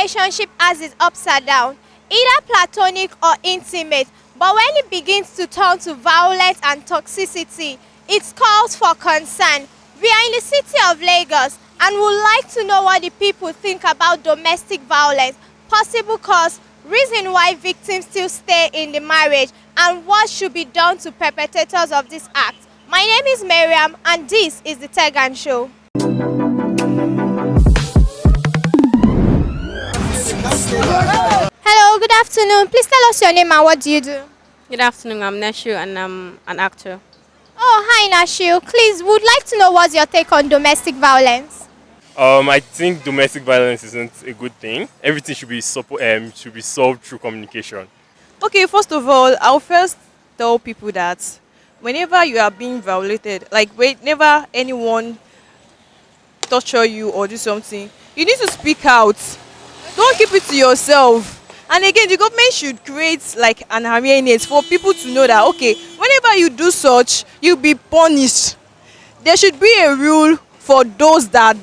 relationship has its ups and downs, either platonic or intimate, but when it begins to turn to violence and toxicity, it calls for concern. We are in the city of Lagos and would like to know what the people think about domestic violence, possible cause, reason why victims still stay in the marriage, and what should be done to perpetrators of this act. My name is Miriam and this is the Tegan Show. Hello, good afternoon. Please tell us your name and what do you do? Good afternoon, I'm Neshu and I'm an actor. Oh, hi Nashu. Please, would like to know what's your take on domestic violence? I think domestic violence isn't a good thing. Everything should be solved through communication. Okay, first of all, I'll first tell people that whenever you are being violated, like whenever anyone torture you or do something, you need to speak out. Don't keep it to yourself. And again, the government should create like an awareness for people to know that, okay, whenever you do such, you'll be punished. There should be a rule for those that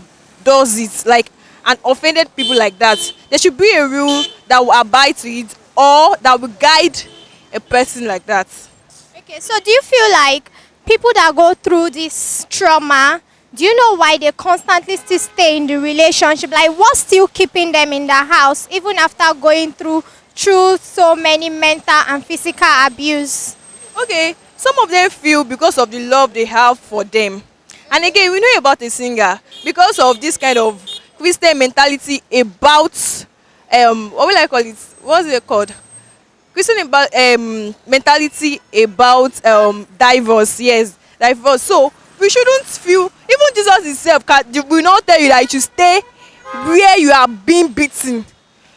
does it, like an offended people like that. There should be a rule that will abide to it or that will guide a person like that. Okay, so do you feel like people that go through this trauma, do you know why they constantly still stay in the relationship? Like, what's still keeping them in the house even after going through so many mental and physical abuse? Okay, some of them feel because of the love they have for them. And again, we know about a singer because of this kind of Christian mentality about what will I call it? What's it called? Christian about mentality about divorce. Yes, divorce. So we shouldn't feel. Even Jesus himself will not tell you that you should stay where you are being beaten.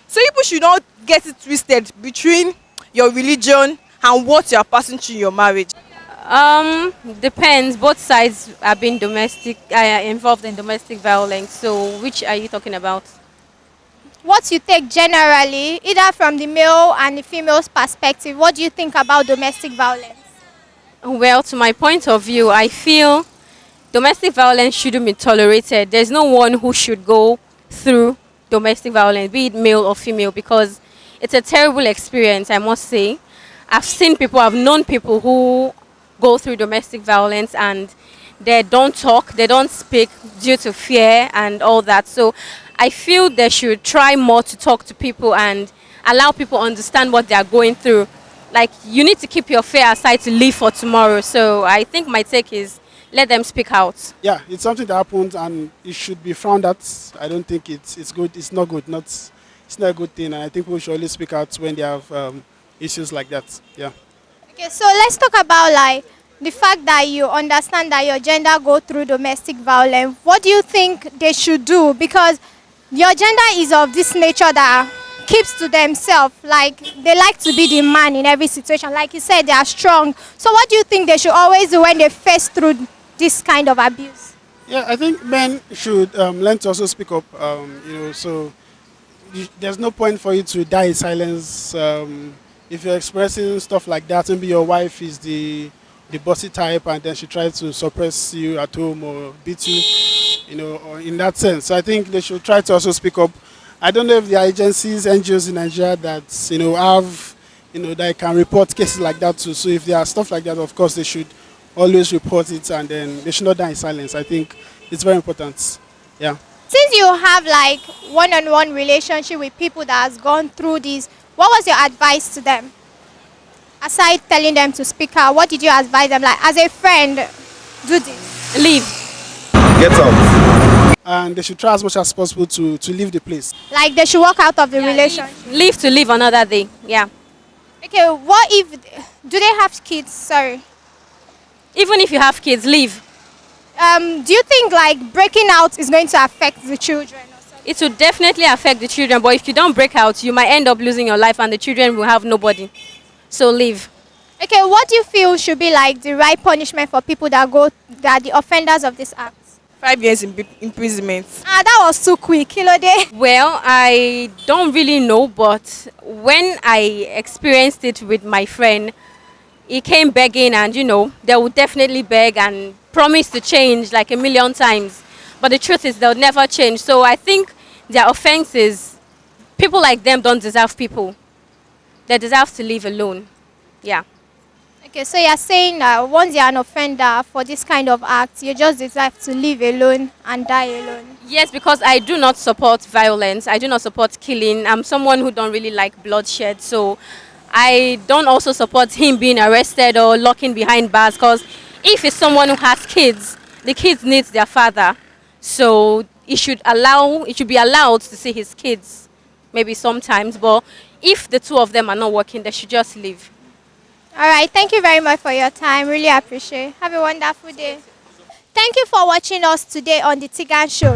So people should not get it twisted between your religion and what you are passing through in your marriage. Depends. Both sides are being involved in domestic violence. So which are you talking about? What you take generally, either from the male and the female's perspective, what do you think about domestic violence? Well, to my point of view, I feel domestic violence shouldn't be tolerated. There's no one who should go through domestic violence, be it male or female, because it's a terrible experience, I must say. I've known people who go through domestic violence and they don't talk, they don't speak due to fear and all that. So I feel they should try more to talk to people and allow people understand what they are going through. Like, you need to keep your fear aside to live for tomorrow. So I think my take is let them speak out. Yeah, it's something that happens and it should be frowned at. I don't think it's good. It's not good. It's not a good thing. And I think people should always speak out when they have issues like that. Yeah. Okay, so let's talk about like the fact that you understand that your gender go through domestic violence. What do you think they should do? Because your gender is of this nature that keeps to themselves. Like, they like to be the man in every situation. Like you said, they are strong. So what do you think they should always do when they face through this kind of abuse? Yeah, I think men should learn to also speak up. So there's no point for you to die in silence. If you're expressing stuff like that, maybe your wife is the bossy type and then she tries to suppress you at home or beat you, or in that sense. So I think they should try to also speak up. I don't know if there are agencies, NGOs in Nigeria that, have, that can report cases like that too. So if there are stuff like that, of course, they should always report it and then they should not die in silence. I think it's very important. Yeah. Since you have like one-on-one relationship with people that has gone through this, what was your advice to them? Aside telling them to speak out, what did you advise them? Like, as a friend, do this. Leave. Get out. And they should try as much as possible to leave the place. Like, they should walk out of the relationship. Leave to live another day. Yeah. Okay, what if, do they have kids? Sorry. Even if you have kids, leave. Do you think like breaking out is going to affect the children? It will definitely affect the children, but if you don't break out, you might end up losing your life and the children will have nobody. So leave. Okay, what do you feel should be like the right punishment for people that are the offenders of this act? 5 years in imprisonment. That was too quick, Kilode. Well, I don't really know, but when I experienced it with my friend, he came begging and, they would definitely beg and promise to change like a million times. But the truth is they'll never change. So I think their offenses people like them don't deserve people. They deserve to live alone. Yeah. Okay, so you're saying that once you're an offender for this kind of act, you just deserve to live alone and die alone. Yes, because I do not support violence. I do not support killing. I'm someone who don't really like bloodshed. So I don't also support him being arrested or locking behind bars, because if it's someone who has kids, the kids need their father. So it should be allowed to see his kids maybe sometimes, but if the two of them are not working, they should just leave. All right, thank you very much for your time. Really appreciate it. Have a wonderful day. Thank you for watching us today on the Tegan Show.